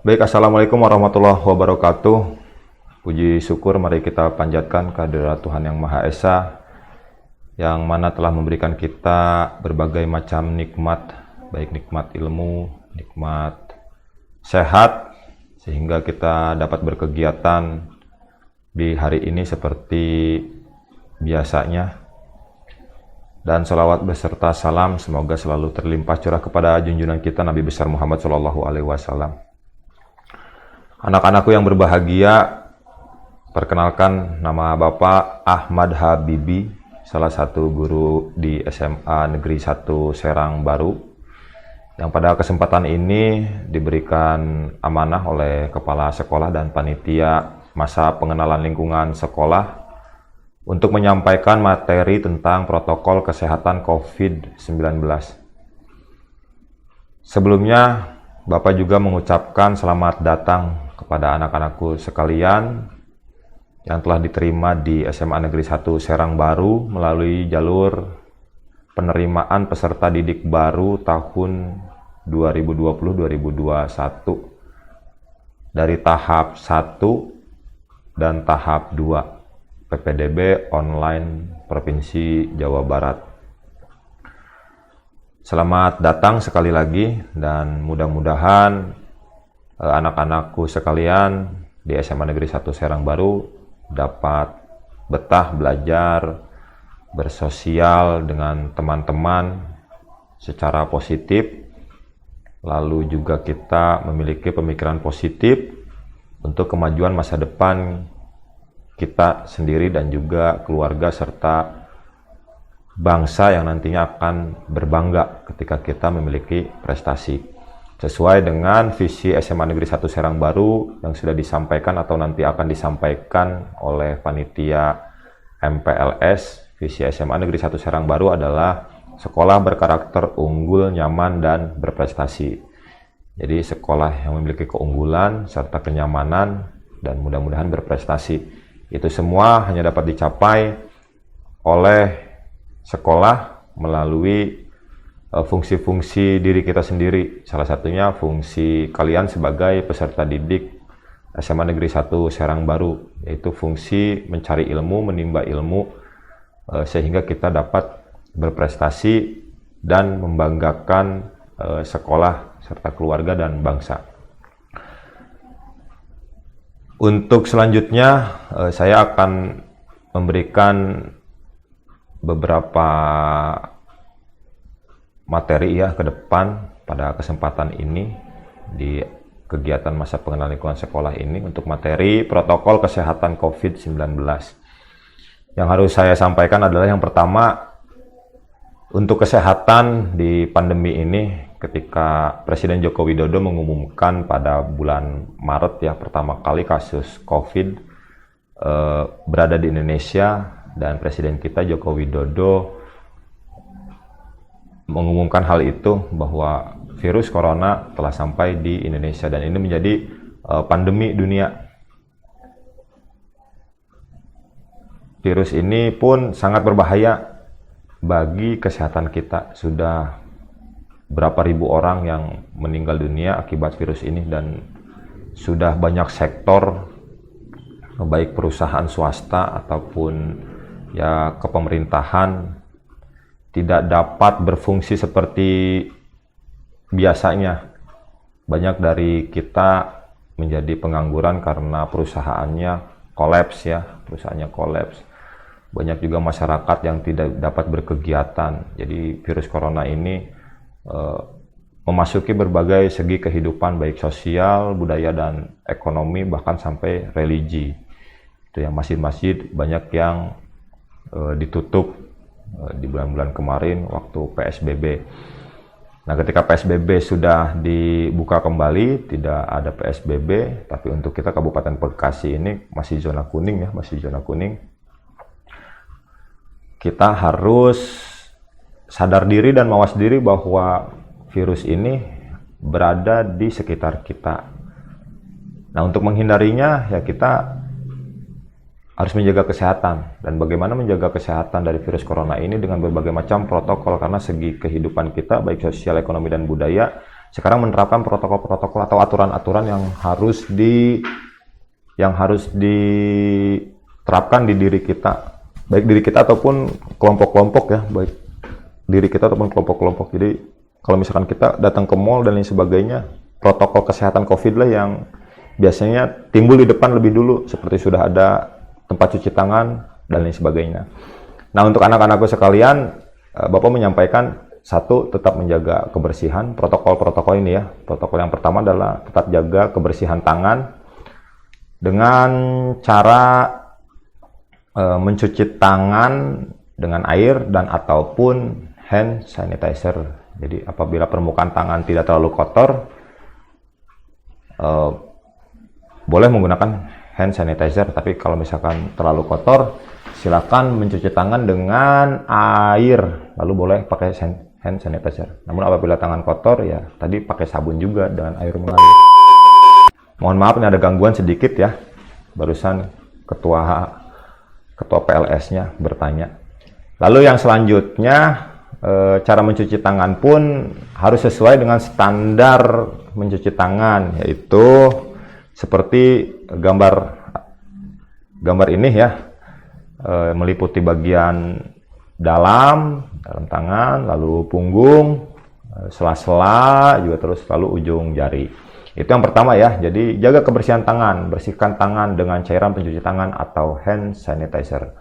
Baik, Assalamualaikum warahmatullahi wabarakatuh. Puji syukur mari kita panjatkan kehadirat Tuhan Yang Maha Esa, yang mana telah memberikan kita berbagai macam nikmat, baik nikmat ilmu, nikmat sehat, sehingga kita dapat berkegiatan di hari ini seperti biasanya. Dan salawat beserta salam semoga selalu terlimpah curah kepada junjungan kita Nabi besar Muhammad SAW. Anak-anakku yang berbahagia, perkenalkan nama Bapak Ahmad Habibi, salah satu guru di SMA Negeri 1 Serang Baru, yang pada kesempatan ini diberikan amanah oleh Kepala Sekolah dan Panitia masa pengenalan lingkungan sekolah untuk menyampaikan materi tentang protokol kesehatan COVID-19. Sebelumnya, Bapak juga mengucapkan selamat datang kepada anak-anakku sekalian yang telah diterima di SMA Negeri 1 Serang Baru melalui jalur penerimaan peserta didik baru tahun 2020-2021 dari tahap 1 dan tahap 2 PPDB online Provinsi Jawa Barat. Selamat datang sekali lagi, dan mudah-mudahan anak-anakku sekalian di SMA Negeri 1 Serang Baru dapat betah belajar, bersosial dengan teman-teman secara positif, lalu juga kita memiliki pemikiran positif untuk kemajuan masa depan kita sendiri dan juga keluarga serta bangsa yang nantinya akan berbangga ketika kita memiliki prestasi sesuai dengan visi SMA Negeri 1 Serang Baru yang sudah disampaikan atau nanti akan disampaikan oleh panitia MPLS. Visi SMA Negeri 1 Serang Baru adalah sekolah berkarakter unggul, nyaman, dan berprestasi. Jadi sekolah yang memiliki keunggulan serta kenyamanan dan mudah-mudahan berprestasi. Itu semua hanya dapat dicapai oleh sekolah melalui fungsi-fungsi diri kita sendiri. Salah satunya fungsi kalian sebagai peserta didik SMA Negeri 1 Serang Baru, yaitu fungsi mencari ilmu, menimba ilmu, sehingga kita dapat berprestasi dan membanggakan sekolah serta keluarga dan bangsa. Untuk selanjutnya, saya akan memberikan beberapa materi ke depan pada kesempatan ini di kegiatan masa pengenalan lingkungan sekolah ini untuk materi protokol kesehatan COVID-19. Yang harus saya sampaikan adalah yang pertama, untuk kesehatan di pandemi ini, ketika Presiden Joko Widodo mengumumkan pada bulan Maret pertama kali kasus COVID berada di Indonesia, dan Presiden kita Joko Widodo mengumumkan hal itu bahwa virus corona telah sampai di Indonesia dan ini menjadi pandemi dunia. Virus ini pun sangat berbahaya bagi kesehatan kita. Sudah berapa ribu orang yang meninggal dunia akibat virus ini, dan sudah banyak sektor baik perusahaan swasta ataupun kepemerintahan tidak dapat berfungsi seperti biasanya. Banyak dari kita menjadi pengangguran karena perusahaannya kolaps perusahaannya kolaps. Banyak juga masyarakat yang tidak dapat berkegiatan. Jadi virus corona ini memasuki berbagai segi kehidupan, baik sosial, budaya, dan ekonomi, bahkan sampai religi. Itu yang masjid-masjid banyak yang ditutup di bulan-bulan kemarin waktu PSBB. Nah, ketika PSBB sudah dibuka kembali, tidak ada PSBB, tapi untuk kita Kabupaten Bekasi ini masih zona kuning masih zona kuning. Kita harus sadar diri dan mawas diri bahwa virus ini berada di sekitar kita. Nah, untuk menghindarinya kita harus menjaga kesehatan. Dan bagaimana menjaga kesehatan dari virus corona ini dengan berbagai macam protokol, karena segi kehidupan kita baik sosial, ekonomi, dan budaya sekarang menerapkan protokol-protokol atau aturan-aturan yang harus diterapkan di diri kita, baik diri kita ataupun kelompok-kelompok ya, baik diri kita ataupun kelompok-kelompok. Jadi kalau misalkan kita datang ke mall dan lain sebagainya, protokol kesehatan COVID lah yang biasanya timbul di depan lebih dulu, seperti sudah ada tempat cuci tangan dan lain sebagainya. Nah, untuk anak-anakku sekalian, Bapak menyampaikan, satu, tetap menjaga kebersihan, protokol-protokol ini ya. Protokol yang pertama adalah tetap jaga kebersihan tangan dengan cara mencuci tangan dengan air dan ataupun hand sanitizer. Jadi apabila permukaan tangan tidak terlalu kotor, boleh menggunakan hand sanitizer. Tapi kalau misalkan terlalu kotor, silakan mencuci tangan dengan air, lalu boleh pakai hand sanitizer. Namun apabila tangan kotor, ya tadi pakai sabun juga dengan air mengalir. Mohon maaf, ini ada gangguan sedikit ya. Barusan ketua PLS-nya bertanya. Lalu yang selanjutnya, cara mencuci tangan pun harus sesuai dengan standar mencuci tangan, yaitu seperti gambar ini ya, meliputi bagian dalam tangan, lalu punggung, sela-sela juga, terus lalu ujung jari. Itu yang pertama ya. Jadi jaga kebersihan tangan, bersihkan tangan dengan cairan pencuci tangan atau hand sanitizer.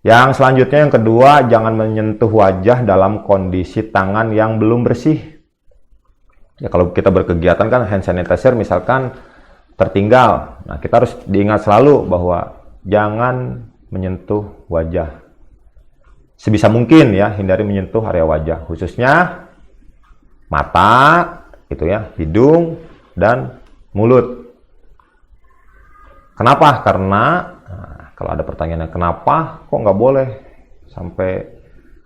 Yang selanjutnya, yang kedua, jangan menyentuh wajah dalam kondisi tangan yang belum bersih. Ya, kalau kita berkegiatan kan hand sanitizer misalkan tertinggal. Nah, kita harus diingat selalu bahwa jangan menyentuh wajah. Sebisa mungkin ya, hindari menyentuh area wajah, khususnya mata, gitu ya, hidung, dan mulut. Kenapa? Karena kalau ada pertanyaannya, kenapa kok nggak boleh sampai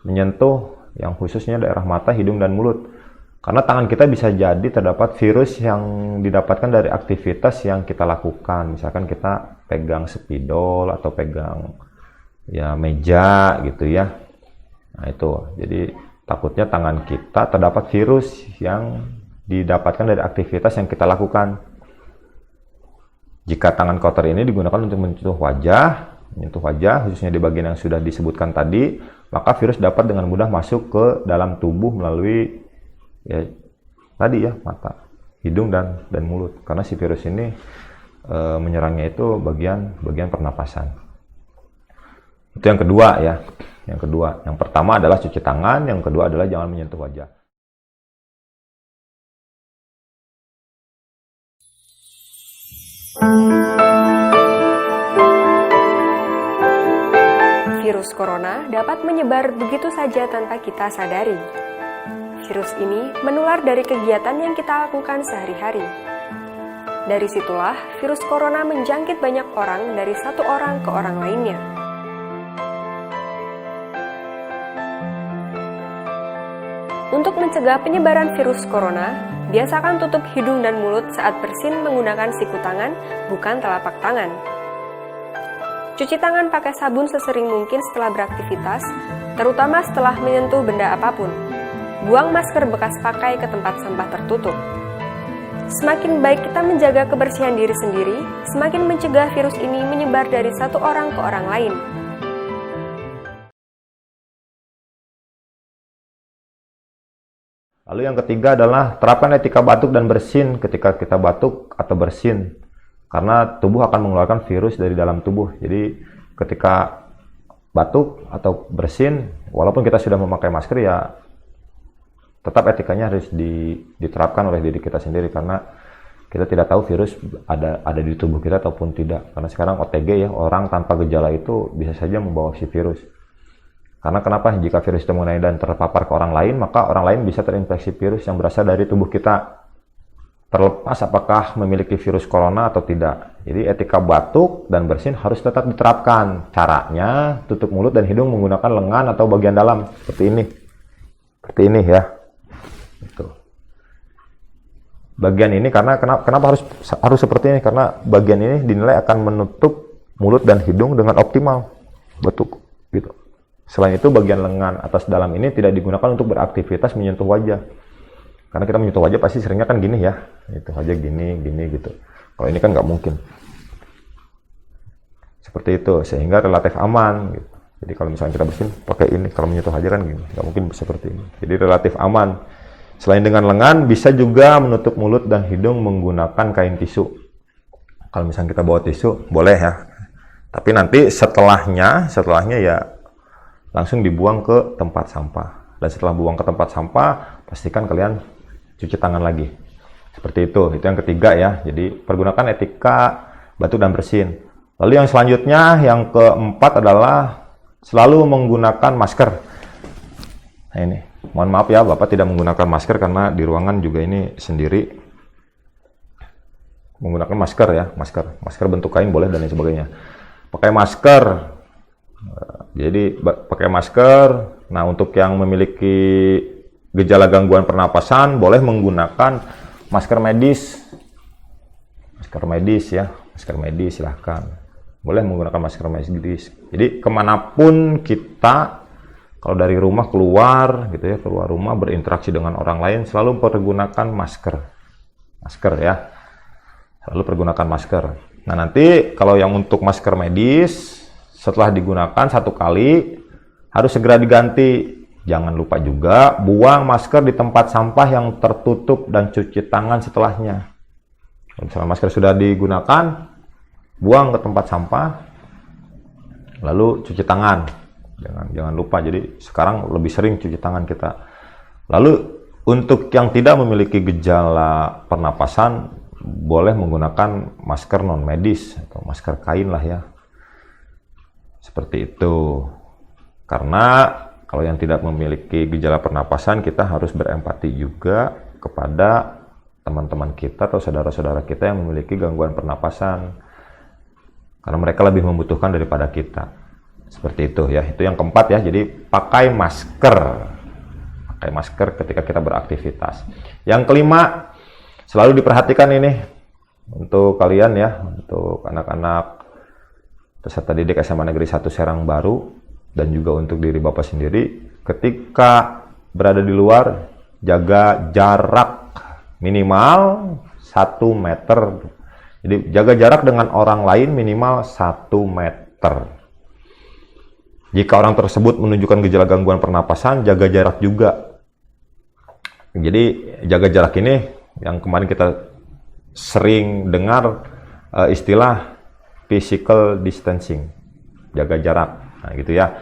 menyentuh yang khususnya daerah mata, hidung, dan mulut? Karena tangan kita bisa jadi terdapat virus yang didapatkan dari aktivitas yang kita lakukan. Misalkan kita pegang spidol atau pegang ya meja gitu ya. Nah itu, jadi takutnya tangan kita terdapat virus yang didapatkan dari aktivitas yang kita lakukan. Jika tangan kotor ini digunakan untuk menyentuh wajah, khususnya di bagian yang sudah disebutkan tadi, maka virus dapat dengan mudah masuk ke dalam tubuh melalui ya tadi ya, mata, hidung, dan mulut. Karena si virus ini menyerangnya itu bagian pernapasan. Itu yang kedua ya. Yang pertama adalah cuci tangan, yang kedua adalah jangan menyentuh wajah. Virus corona dapat menyebar begitu saja tanpa kita sadari. Virus ini menular dari kegiatan yang kita lakukan sehari-hari. Dari situlah virus corona menjangkit banyak orang dari satu orang ke orang lainnya. Untuk mencegah penyebaran virus corona, biasakan tutup hidung dan mulut saat bersin menggunakan siku tangan, bukan telapak tangan. Cuci tangan pakai sabun sesering mungkin setelah beraktivitas, terutama setelah menyentuh benda apapun. Buang masker bekas pakai ke tempat sampah tertutup. Semakin baik kita menjaga kebersihan diri sendiri, semakin mencegah virus ini menyebar dari satu orang ke orang lain. Lalu yang ketiga adalah terapkan etika batuk dan bersin ketika kita batuk atau bersin. Karena tubuh akan mengeluarkan virus dari dalam tubuh. Jadi ketika batuk atau bersin, walaupun kita sudah memakai masker, ya tetap etikanya harus diterapkan oleh diri kita sendiri. Karena kita tidak tahu virus ada di tubuh kita ataupun tidak. Karena sekarang OTG ya, orang tanpa gejala itu bisa saja membawa si virus. Karena kenapa? Jika virus itu mengenai dan terpapar ke orang lain, maka orang lain bisa terinfeksi virus yang berasal dari tubuh kita. Terlepas apakah memiliki virus corona atau tidak. Jadi etika batuk dan bersin harus tetap diterapkan. Caranya, tutup mulut dan hidung menggunakan lengan atau bagian dalam. Seperti ini. Seperti ini ya. Itu. Bagian ini, karena kenapa harus seperti ini? Karena bagian ini dinilai akan menutup mulut dan hidung dengan optimal. Batuk. Gitu. Selain itu, bagian lengan atas dalam ini tidak digunakan untuk beraktivitas menyentuh wajah. Karena kita menyentuh wajah pasti seringnya kan gini ya, itu aja gini gitu. Kalau ini kan nggak mungkin seperti itu, sehingga relatif aman gitu. Jadi kalau misalnya kita bersin pakai ini, kalau menyentuh wajah kan gini, nggak mungkin seperti ini. Jadi relatif aman. Selain dengan lengan, bisa juga menutup mulut dan hidung menggunakan kain tisu. Kalau misalnya kita bawa tisu, boleh ya. Tapi nanti setelahnya ya langsung dibuang ke tempat sampah. Dan setelah buang ke tempat sampah, pastikan kalian cuci tangan lagi. Seperti itu yang ketiga ya. Jadi pergunakan etika batuk dan bersin. Lalu yang selanjutnya, yang keempat adalah selalu menggunakan masker. Nah ini, mohon maaf ya Bapak tidak menggunakan masker karena di ruangan juga ini sendiri menggunakan masker ya, masker bentuk kain boleh dan lain sebagainya. Pakai masker. Jadi pakai masker. Nah, untuk yang memiliki gejala gangguan pernapasan boleh menggunakan masker medis. Masker medis ya, masker medis silahkan. Boleh menggunakan masker medis. Jadi kemanapun kita, kalau dari rumah keluar gitu ya, keluar rumah berinteraksi dengan orang lain, selalu pergunakan masker ya, selalu pergunakan masker. Nah nanti kalau yang untuk masker medis, setelah digunakan satu kali harus segera diganti. Jangan lupa juga buang masker di tempat sampah yang tertutup dan cuci tangan setelahnya. Kalau misalnya masker sudah digunakan, buang ke tempat sampah, lalu cuci tangan. Jangan lupa. Jadi sekarang lebih sering cuci tangan kita. Lalu untuk yang tidak memiliki gejala pernapasan, boleh menggunakan masker non medis atau masker kain lah ya. Seperti itu. Karena kalau yang tidak memiliki gejala pernapasan, kita harus berempati juga kepada teman-teman kita atau saudara-saudara kita yang memiliki gangguan pernapasan. Karena mereka lebih membutuhkan daripada kita. Seperti itu ya. Itu yang keempat ya. Jadi pakai masker. Pakai masker ketika kita beraktivitas. Yang kelima, selalu diperhatikan ini untuk kalian ya, untuk anak-anak peserta didik SMA Negeri 1 Serang Baru dan juga untuk diri Bapak sendiri, ketika berada di luar jaga jarak minimal 1 meter. Jadi jaga jarak dengan orang lain minimal 1 meter. Jika orang tersebut menunjukkan gejala gangguan pernapasan, jaga jarak juga. Jadi jaga jarak ini yang kemarin kita sering dengar istilah physical distancing, jaga jarak. Nah, gitu ya.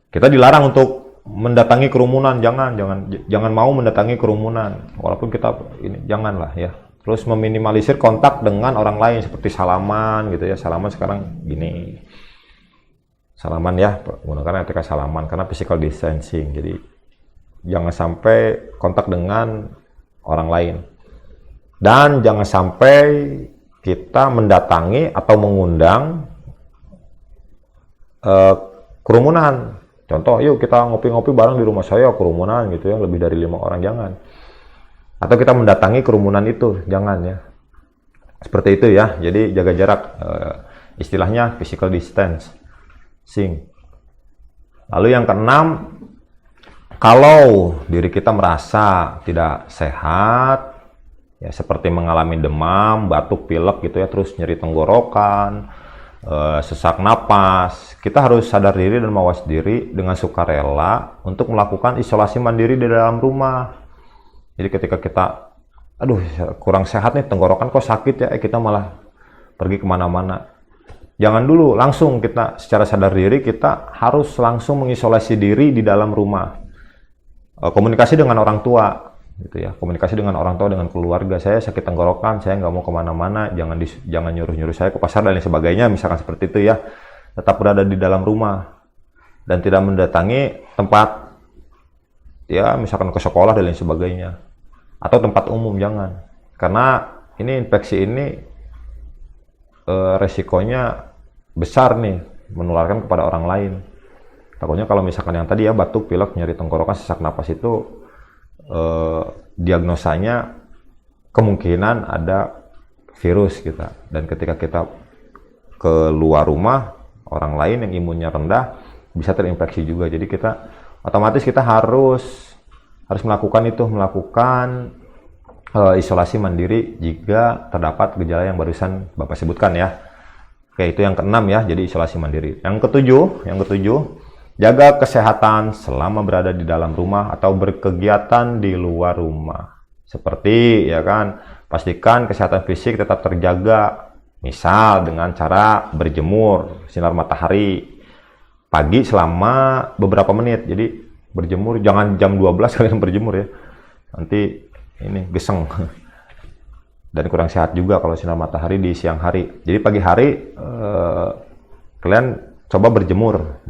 Kita dilarang untuk mendatangi kerumunan, jangan mau mendatangi kerumunan. Walaupun kita ini janganlah ya. Terus meminimalisir kontak dengan orang lain seperti salaman gitu ya. Salaman sekarang gini. Salaman ya, menggunakan etika salaman karena physical distancing. Jadi jangan sampai kontak dengan orang lain. Dan jangan sampai kita mendatangi atau mengundang kerumunan. Contoh, yuk kita ngopi-ngopi bareng di rumah saya, kerumunan gitu ya, lebih dari 5 orang, jangan. Atau kita mendatangi kerumunan itu, jangan ya. Seperti itu ya, jadi jaga jarak. Istilahnya physical distancing. Lalu yang keenam, kalau diri kita merasa tidak sehat, ya seperti mengalami demam, batuk, pilek gitu ya, terus nyeri tenggorokan, sesak napas, kita harus sadar diri dan mawas diri dengan sukarela untuk melakukan isolasi mandiri di dalam rumah. Jadi ketika kita, aduh kurang sehat nih, tenggorokan kok sakit ya, kita malah pergi kemana-mana. Jangan dulu, langsung kita secara sadar diri, kita harus langsung mengisolasi diri di dalam rumah. Komunikasi dengan orang tua, gitu ya. Komunikasi dengan orang tua, dengan keluarga. Saya sakit tenggorokan, saya nggak mau kemana-mana, jangan nyuruh-nyuruh saya ke pasar dan lain sebagainya, misalkan seperti itu ya. Tetap berada di dalam rumah dan tidak mendatangi tempat, ya misalkan ke sekolah dan lain sebagainya. Atau tempat umum, jangan. Karena ini infeksi ini resikonya besar nih, menularkan kepada orang lain. Takutnya kalau misalkan yang tadi ya, batuk, pilek, nyeri tenggorokan, sesak napas itu diagnosanya kemungkinan ada virus kita. Dan ketika kita keluar rumah, orang lain yang imunnya rendah bisa terinfeksi juga. Jadi kita otomatis kita harus melakukan isolasi mandiri jika terdapat gejala yang barusan Bapak sebutkan ya. Oke, itu yang keenam ya, jadi isolasi mandiri. Yang ketujuh, jaga kesehatan selama berada di dalam rumah atau berkegiatan di luar rumah. Seperti ya kan, pastikan kesehatan fisik tetap terjaga. Misal dengan cara berjemur sinar matahari pagi selama beberapa menit. Jadi berjemur jangan jam 12 kalian berjemur ya. Nanti ini geseng. Dan kurang sehat juga kalau sinar matahari di siang hari. Jadi pagi hari kalian coba berjemur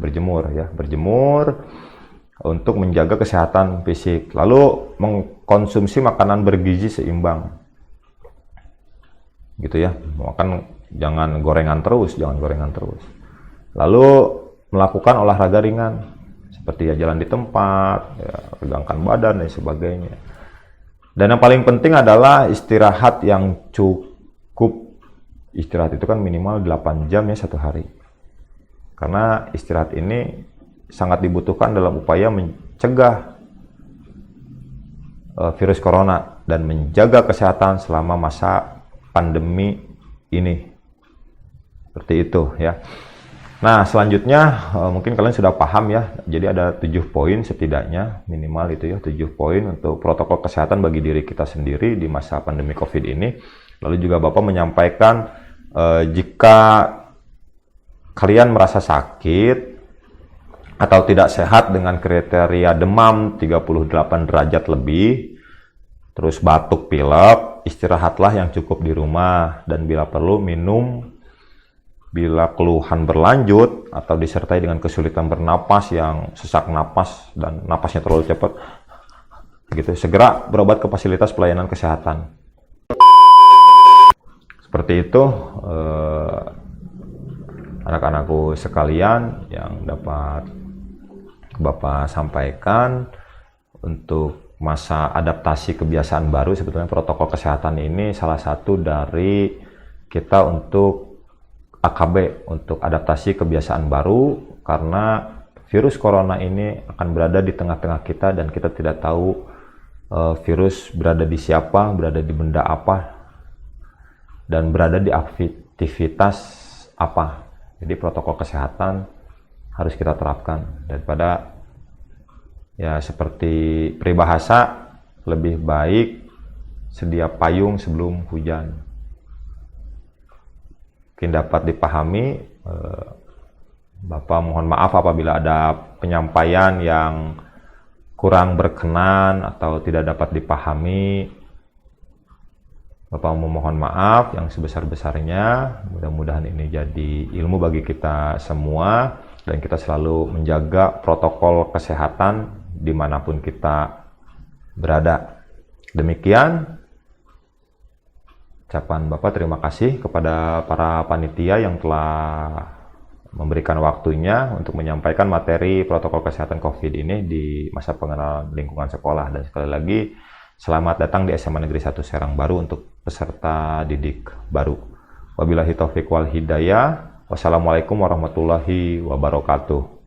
untuk menjaga kesehatan fisik. Lalu mengkonsumsi makanan bergizi seimbang. Gitu ya. Makan jangan gorengan terus. Lalu melakukan olahraga ringan seperti ya jalan di tempat, ya, regangkan badan dan sebagainya. Dan yang paling penting adalah istirahat yang cukup. Istirahat itu kan minimal 8 jam ya satu hari. Karena istirahat ini sangat dibutuhkan dalam upaya mencegah virus corona dan menjaga kesehatan selama masa pandemi ini. Seperti itu ya. Nah, selanjutnya mungkin kalian sudah paham ya. Jadi ada 7 poin setidaknya, minimal itu ya, 7 poin untuk protokol kesehatan bagi diri kita sendiri di masa pandemi COVID ini. Lalu juga Bapak menyampaikan jika kalian merasa sakit atau tidak sehat dengan kriteria demam 38 derajat lebih, terus batuk pilek, istirahatlah yang cukup di rumah dan bila perlu minum. Bila keluhan berlanjut atau disertai dengan kesulitan bernapas yang sesak napas dan napasnya terlalu cepat, gitu, segera berobat ke fasilitas pelayanan kesehatan. Seperti itu, anak-anakku sekalian yang dapat Bapak sampaikan untuk masa adaptasi kebiasaan baru. Sebetulnya protokol kesehatan ini salah satu dari kita untuk AKB, untuk adaptasi kebiasaan baru, karena virus corona ini akan berada di tengah-tengah kita dan kita tidak tahu virus berada di siapa, berada di benda apa, dan berada di aktivitas apa. Jadi protokol kesehatan harus kita terapkan. Daripada ya seperti peribahasa, lebih baik sedia payung sebelum hujan. Mungkin dapat dipahami. Bapak mohon maaf apabila ada penyampaian yang kurang berkenan atau tidak dapat dipahami. Bapak memohon maaf yang sebesar-besarnya. Mudah-mudahan ini jadi ilmu bagi kita semua dan kita selalu menjaga protokol kesehatan dimanapun kita berada. Demikian ucapan Bapak, terima kasih kepada para panitia yang telah memberikan waktunya untuk menyampaikan materi protokol kesehatan COVID ini di masa pengenalan lingkungan sekolah. Dan sekali lagi, selamat datang di SMA Negeri 1 Serang Baru untuk peserta didik baru. Wabillahi taufiq wal hidayah. Wassalamualaikum warahmatullahi wabarakatuh.